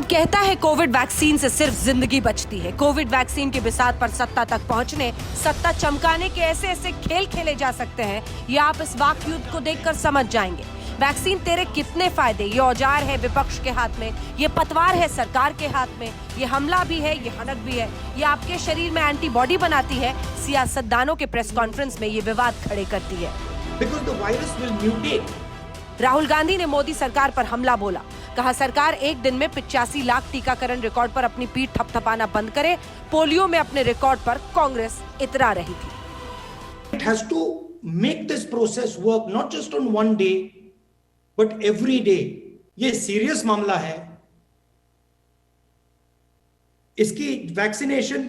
कहता है Covid vaccine से सिर्फ जिंदगी बचती है। कोविड वैक्सीन के बिसात पर सत्ता तक पहुंचने, सत्ता चमकाने के ऐसे ऐसे खेल खेले जा सकते हैं, ये आप इस वाक युद्ध को देखकर समझ जाएंगे। वैक्सीन तेरे कितने फायदे, ये औजार है विपक्ष के हाथ में, ये पतवार है सरकार के हाथ में, ये हमला भी है, ये हनक भी है, ये आपके शरीर में एंटीबॉडी बनाती है, सियासतदानों के प्रेस कॉन्फ्रेंस में ये विवाद खड़े करती है। Because the virus will mutate. Rahul Gandhi ने मोदी सरकार पर हमला बोला, कहा सरकार एक दिन में 85 लाख टीकाकरण रिकॉर्ड पर अपनी पीठ थपथपाना बंद करे। पोलियो में अपने रिकॉर्ड पर कांग्रेस इतरा रही थी। It has to make this process work not just on one day but every day. ये सीरियस मामला है। इसकी वैक्सीनेशन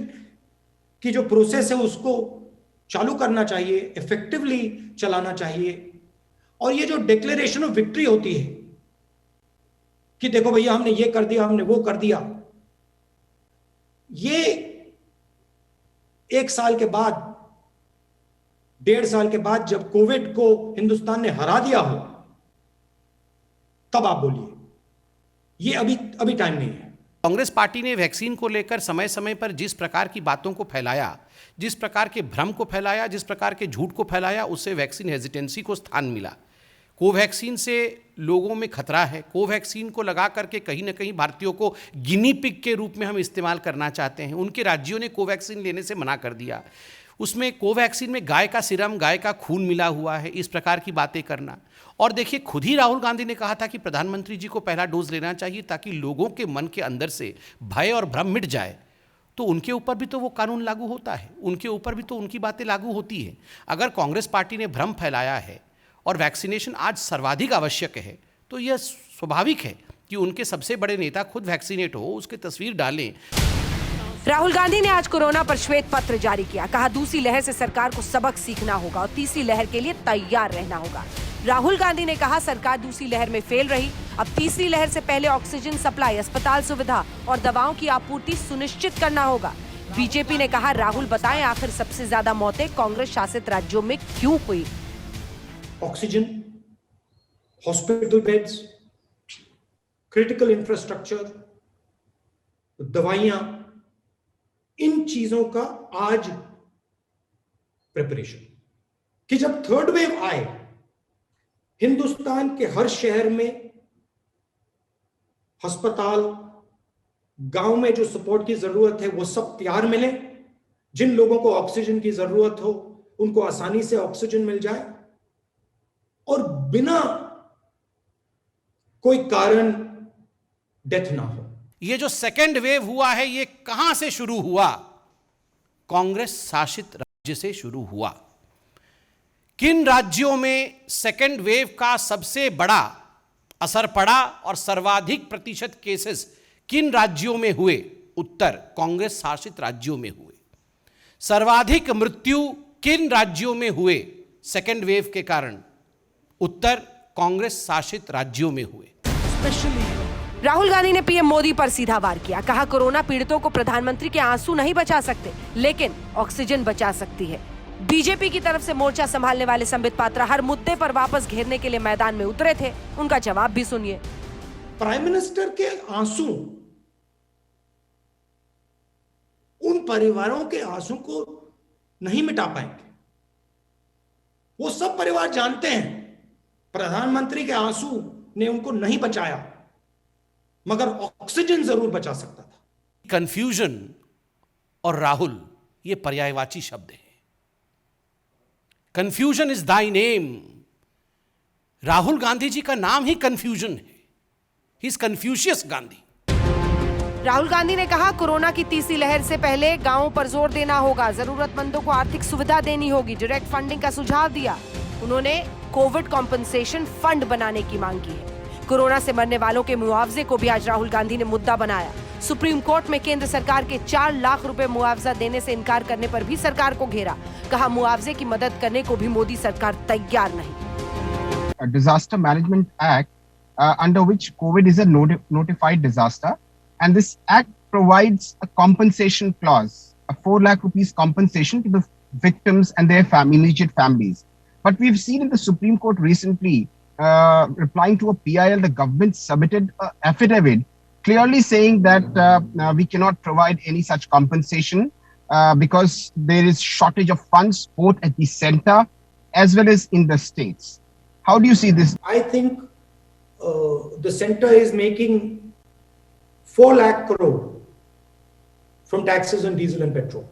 की जो प्रोसेस है उसको चालू करना चाहिए, इफेक्टिवली चलाना चाहिए। और ये जो डिक्लेरेशन ऑफ विक्ट्री होती है कि देखो भैया हमने ये कर दिया, हमने वो कर दिया, ये एक साल के बाद, 1.5 साल के बाद जब कोविड को हिंदुस्तान ने हरा दिया हो तब आप बोलिए। ये अभी टाइम नहीं है। कांग्रेस पार्टी ने वैक्सीन को लेकर समय समय पर जिस प्रकार की बातों को फैलाया, जिस प्रकार के भ्रम को फैलाया, जिस प्रकार के झूठ को फैलाया, उससे वैक्सीन हेजिटेंसी को स्थान मिला। कोवैक्सीन से लोगों में खतरा है। कोवैक्सीन को लगा करके कहीं ना कहीं भारतीयों को गिनी पिग के रूप में हम इस्तेमाल करना चाहते हैं। उनके राज्यों ने कोवैक्सीन लेने से मना कर दिया। उसमें कोवैक्सीन में गाय का सीरम, गाय का खून मिला हुआ है, इस प्रकार की बातें करना। और देखिए, खुद ही राहुल गांधी ने कहा था कि प्रधानमंत्री जी को पहला डोज लेना चाहिए ताकि लोगों के मन के अंदर से भय और भ्रम मिट जाए। तो उनके ऊपर भी तो वो कानून लागू होता है, उनके ऊपर भी तो उनकी बातें लागू होती है। अगर कांग्रेस पार्टी ने भ्रम फैलाया है और वैक्सीनेशन आज सर्वाधिक आवश्यक है, तो यह स्वाभाविक है कि उनके सबसे बड़े नेता खुद वैक्सीनेट हो, उसकी तस्वीर डालें। राहुल गांधी ने आज कोरोना पर श्वेत पत्र जारी किया, कहा दूसरी लहर से सरकार को सबक सीखना होगा और तीसरी लहर के लिए तैयार रहना होगा। राहुल गांधी ने कहा सरकार दूसरी लहर में फेल रही, अब तीसरी लहर से पहले ऑक्सीजन सप्लाई, अस्पताल सुविधा और दवाओं की आपूर्ति सुनिश्चित करना होगा। बीजेपी ने कहा राहुल बताएं आखिर सबसे ज्यादा मौतें कांग्रेस शासित राज्यों में क्यों हुई। Oxygen, hospital beds, critical infrastructure, दवाइयां, इन चीजों का आज प्रिपरेशन कि जब थर्ड वेव आए, हिंदुस्तान के हर शहर में अस्पताल, गांव में जो सपोर्ट की जरूरत है वो सब तैयार मिले। जिन लोगों को ऑक्सीजन की जरूरत हो उनको आसानी से ऑक्सीजन मिल जाए और बिना कोई कारण डेथ ना हो। ये जो सेकेंड वेव हुआ है, ये कहां से शुरू हुआ? कांग्रेस शासित राज्य से शुरू हुआ। किन राज्यों में सेकेंड वेव का सबसे बड़ा असर पड़ा और सर्वाधिक प्रतिशत केसेस किन राज्यों में हुए? उत्तर कांग्रेस शासित राज्यों में हुए। सर्वाधिक मृत्यु किन राज्यों में हुए सेकेंड वेव के कारण? उत्तर कांग्रेस शासित राज्यों में हुए। राहुल गांधी ने पीएम मोदी पर सीधा वार किया, कहा कोरोना पीड़ितों को प्रधानमंत्री के आंसू नहीं बचा सकते, लेकिन ऑक्सीजन बचा सकती है। बीजेपी की तरफ से मोर्चा संभालने वाले संबित पात्रा हर मुद्दे पर वापस घेरने के लिए मैदान में उतरे थे। उनका जवाब भी सुनिए। प्राइम मिनिस्टर के आंसू उन परिवारों के आंसू को नहीं मिटा पाएंगे। वो सब परिवार जानते हैं प्रधानमंत्री के आंसू ने उनको नहीं बचाया, मगर ऑक्सीजन जरूर बचा सकता था। कंफ्यूजन और राहुल ये पर्यायवाची शब्द हैं। Confusion is thy name. Rahul Gandhi ji का नाम ही कंफ्यूजन है। He is Confucius Gandhi. Rahul Gandhi ने कहा कोरोना की तीसरी लहर से पहले गांवों पर जोर देना होगा, जरूरतमंदों को आर्थिक सुविधा देनी होगी, डायरेक्ट फंडिंग का सुझाव दिया। उन्होंने कोविड कॉम्पनसेशन फंड बनाने की मांग की है। कोरोना से मरने वालों के मुआवजे को भी आज राहुल गांधी ने मुद्दा बनाया। सुप्रीम कोर्ट में केंद्र सरकार के 4 लाख रुपए मुआवजा देने से इनकार करने पर भी सरकार को घेरा, कहा मुआवजे की मदद करने को भी मोदी सरकार तैयार नहीं। Disaster management act under which COVID is a notified disaster, and this act provides a compensation clause, a 4 lakh rupees compensation to the victims and their immediate families. But we've seen in the Supreme Court recently, replying to a PIL, the government submitted an affidavit clearly saying that we cannot provide any such compensation because there is shortage of funds both at the center as well as in the states. How do you see this? I think the center is making 4 lakh crore from taxes on diesel and petrol.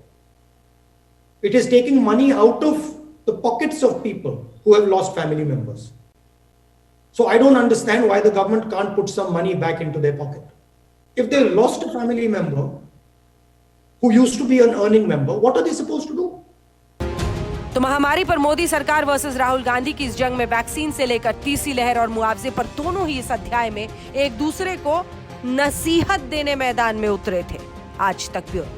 It is taking money out of the pockets of people who have lost family members. So I don't understand why the government can't put some money back into their pocket. If they lost a family member who used to be an earning member, what are they supposed to do? तो महामारी पर मोदी सरकार versus Rahul Gandhi की इस जंग में vaccine से लेकर तीसरी लहर और मुआवजे पर दोनों ही इस अध्याय में एक दूसरे को नसीहत देने मैदान में उतरे थे। आज तक ब्यूरो।